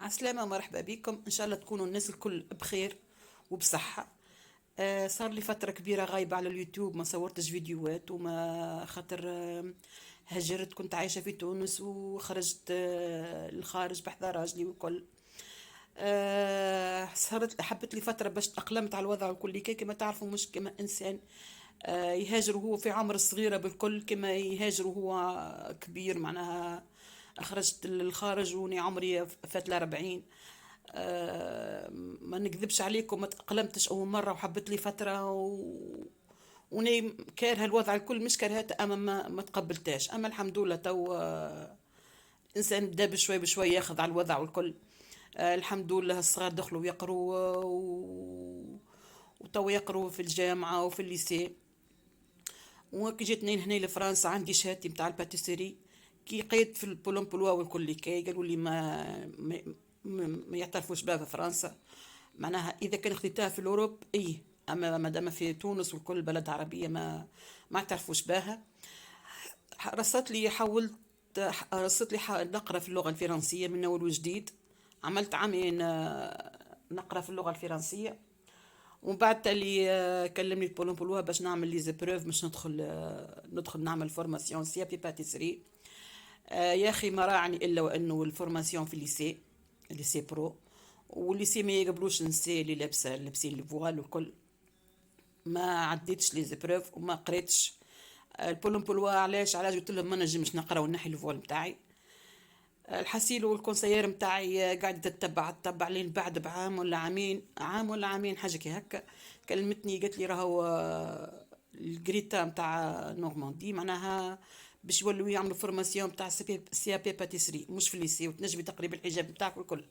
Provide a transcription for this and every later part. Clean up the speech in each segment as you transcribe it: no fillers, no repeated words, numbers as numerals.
عسلامة، مرحبا بكم. إن شاء الله تكونوا الناس الكل بخير وبصحة. صار لي فترة كبيرة غايبة على اليوتيوب، ما صورتش فيديوهات وما خاطر هجرت. كنت عايشة في تونس وخرجت للخارج بحذا راجلي والكل. صارت حبت لي فترة باش تأقلمت على الوضع الكل كي كما تعرفوا، مش كما إنسان يهاجر وهو في عمر الصغيرة بالكل كما يهاجر وهو كبير. معناها خرجت للخارج وني عمري فات ل40. ما نكذبش عليكم، ما تأقلمتش أول مرة وحبت لي فترة وني كارهة الوضع الكل، مش كارهات أما ما تقبلتاش. أما الحمد لله تو الإنسان بدا بشوي بشوي ياخذ على الوضع والكل. الحمد لله الصغار دخلوا يقروا وتو يقروا في الجامعة وفي الليسي. وكي جيت هنا لفرنسا عندي شهادتي متاع الباتيسيري. كي قيت في البولون بولوا والكل كي قالوا لي ما يعترفوش بها في فرنسا. معناها اذا كان خديتها في الاوروب اي، اما ما دام في تونس والكل بلد عربيه ما يعترفوش بها. رصت لي حاولت رصت لي نقرا في اللغه الفرنسيه من اول وجديد. عملت عامين نقرا في اللغه الفرنسيه. ومن بعد تالي كلمني بولون بولوا باش نعمل لي زيبروف، باش ندخل نعمل فورماسيون سي بي باتيسري. يا اخي ما راعني الا وانه الفورماسيون في الليسي برو والليسي ما يقبلوش النساء اللي لابسين الفوال والكل. ما عديتش لي زيبروف وما قريتش. البولون بولوا علاش قلت لهم ما نجمش نقرا ونحي الفوال نتاعي. الحسيل والكونسيير متاعي قاعدة تتبع لين بعد بعام ولا عامين، عام ولا عامين حاجة كي هكا. كلمتني قالت لي راهو الجريتا متاع نورماندي معناها باش يولوا يعملوا فورماسيون متاع سي بي باتيسري مش في الليسي، وتنجمي تقريبا الحجاب متاعك والكل.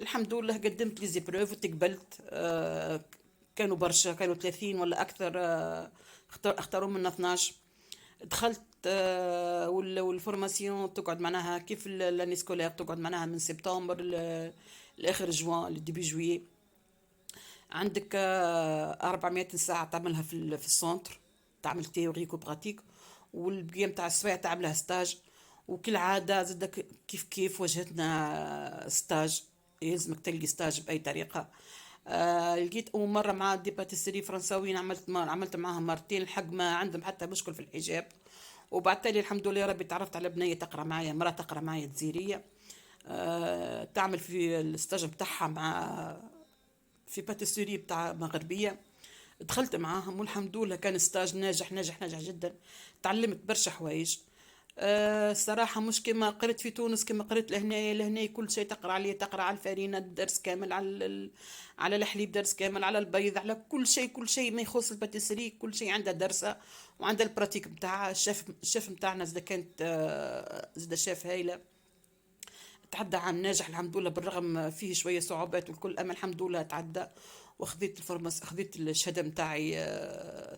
الحمد لله قدمت لي زيبروف وتقبلت. كانوا برشا، كانوا 30 ولا اكثر. اختاروا منا 12. دخلت. والفورماسيون تقعد معناها كيف لاني سكولير، تقعد معناها من سبتمبر لاخر جوان لديبي جويي. عندك 400 ساعة تعملها في السونتر، تعمل تيوريك وبراتيك. والبقية متاع السوايع تعملها ستاج. وكل عادة زاد كيف وجهتنا ستاج. يلزمك تلقي ستاج بأي طريقة. لقيت أول مرة مع دي باتيسري فرنساويين، عملت معاهم مرتين الحق ما عندهم حتى مشكل في الحجاب. وبعد تالي الحمد لله ربي تعرفت على بنية تقرا معايا، مرة تقرا معايا جزيرية. تعمل في الستاج بتاعها في باتيسيري بتاع مغربية. دخلت معاهم والحمد لله كان ستاج ناجح ناجح ناجح جدا. تعلمت برشا حوايج. الصراحة مش كما قريت في تونس، كما قريت لهنا كل شيء تقرا عليه، تقرا على الفرينة درس كامل، على الحليب درس كامل، على البيض، على كل شيء ما يخص الباتيسري كل شيء عندها درسة. وعندها البراتيك بتاعها. الشيف بتاعنا زاد كانت زاد شيف هايلة. تعدى عام ناجح الحمد لله، بالرغم فيه شوية صعوبات والكل، أما الحمد لله تعدى. وخذيت خذيت الشهادة متاعي.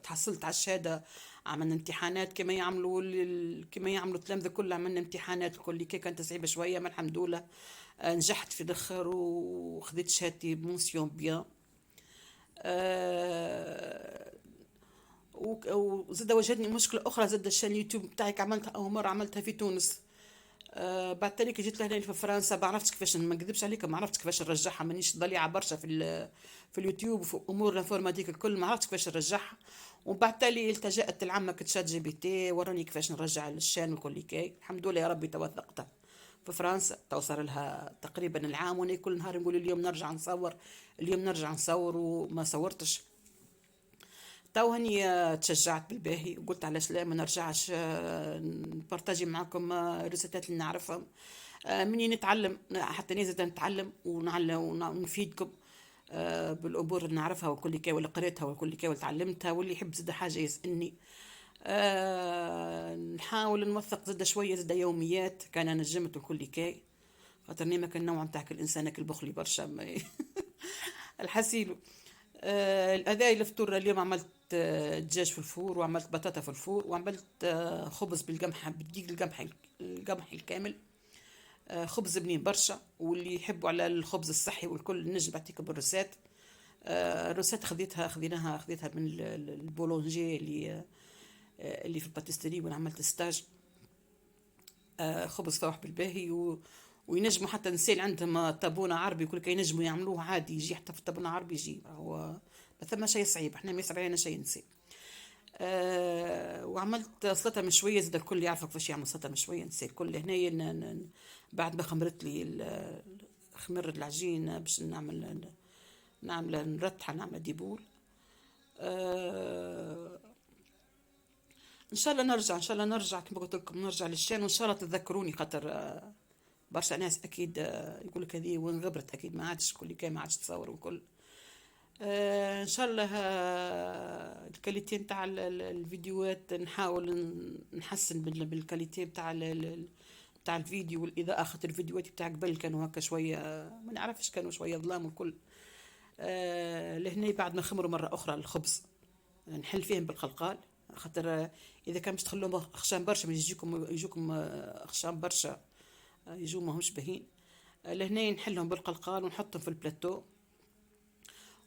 تحصلت على الشهادة. عملنا امتحانات كما يعملوا كما يعملوا التلامذة كل، عملنا امتحانات الكل كي كانت صعيبة شوية، ما الحمد لله نجحت في الاخر وخذيت شهادتي بمونسيون بيان. آه، وزاد واجهتني مشكلة أخرى، زاد الشان اليوتيوب بتاعي عملتها أول مرة عملتها في تونس. بعد تالي كي جيت لهنا في فرنسا ما عرفتش كيفاش، ما نكذبش عليكم، ما عرفتش كيفاش نرجعها. مانيش ضليعه برشا في اليوتيوب وفي امور الانفورماتيك الكل، ما عرفتش كيفاش نرجعها. ومن بعد تالي التجأت لعمك تشات جي بي تي وراني كيفاش نرجع الشان وكل كي. الحمد لله يا ربي توثقتها في فرنسا. توصل لها تقريبا العام وانا كل نهار نقول اليوم نرجع نصور، اليوم نرجع نصور وما صورتش. تو هني تشجعت بالباهي وقلت علاش لا ما نرجعش نبارتاجي معكم الريسيتات اللي نعرفهم. مني نتعلم حتى نزيد نتعلم ونعلم ونفيدكم بالامور اللي نعرفها وكل كي، واللي قريتها وكل كي واللي تعلمتها. واللي يحب زاد حاجه يسالني. نحاول نوثق زاد شويه زاد يوميات كان انا نجمت وكل كي. خاطرني ما كان النوع متاعك الانسان البخلي برشا الحسيل. الأذاي الفطور اليوم عملت دجاج في الفور، وعملت بطاطا في الفور، وعملت خبز بالقمح بدقيق القمح الكامل. خبز بنين برشا، واللي يحبوا على الخبز الصحي والكل نجم بعطيكم بالروسات. الروسات خذيتها من البولونجي اللي في الباتيستري وانا عملت ستاج. خبز صباح بالباهي وينجموا حتى نسال عندهم طابونة عربي يقول لك ينجموا يعملوه عادي، يجي حتى في الطابونة عربي يجي، هو ما ثم شيء صعيب، احنا ما يصعب علينا شيء نسي. وعملت سلطة مشوية، زاد الكل يعرف كيفاش يعمل سلطة مشوية، نسي الكل هنا بعد ما خمرت لي خمر العجين باش نعمل نرتحها، نعمل ديبول. آه ان شاء الله نرجع، ان شاء الله نرجع كما قلت لكم، نرجع للشان، وان شاء الله تتذكروني، خاطر برشا ناس اكيد يقول لك هذه وين غبرت، اكيد ما عادش كل كان ما عادش تصور وكل. ان شاء الله الكاليتي نتاع الفيديوهات نحاول نحسن بالكاليتي نتاع بتاع الفيديو والاضاءه، خاطر الفيديوهات بتاع قبل كانوا هكا شويه ما نعرفش، كانوا شويه ظلام والكل. لهنا بعد ما خمروا مره اخرى الخبز نحل فيهم بالقلقال، خاطر اذا كان باش تخلوهم خشام برشا يجوكم خشام برشا، يجوا ما همش باهين. لهنا نحلهم بالقلقال ونحطهم في البلاتو،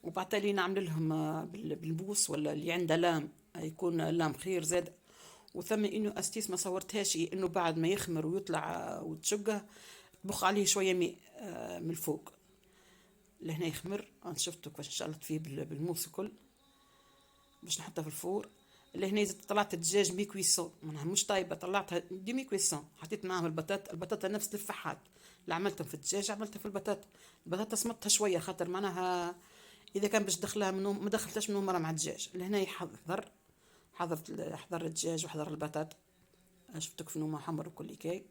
وبعد تالي نعمل لهم بالبوس، ولا اللي عنده لام يكون لام خير زاد. وثم انه استيس ما صورتهاش، انه بعد ما يخمر ويطلع وتشقه تبخ عليه شويه ماء من الفوق، لهنا يخمر. انا شفته كيفاش ان شاء الله فيه بالموس الكل باش نحطها في الفور. لهنا طلعت الدجاج مي كويسون، مش طايبه، طلعتها دي مي كويسون، حطيت معاهم البطاطا نفس الفحات اللي عملتهم في الدجاج عملتها في البطاطا سمطتها شويه، خاطر معناها اذا كان باش دخلها منهم ما دخلتهاش منهم مره مع الدجاج. لهنا حضر الدجاج وحضر البطاطا، شفتك في نومه حمر وكل كاي.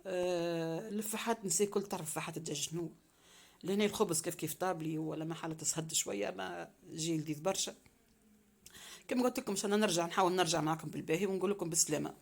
الفحات نسي كل تعرف فحات الدجاج شنو. لهنا الخبز كيف طابلي، ولا ما حالة تسهد شويه، ما جي لذيذ برشا. كما قلت لكم عشان نرجع، نحاول نرجع معكم بالباهي ونقول لكم بالسلامه.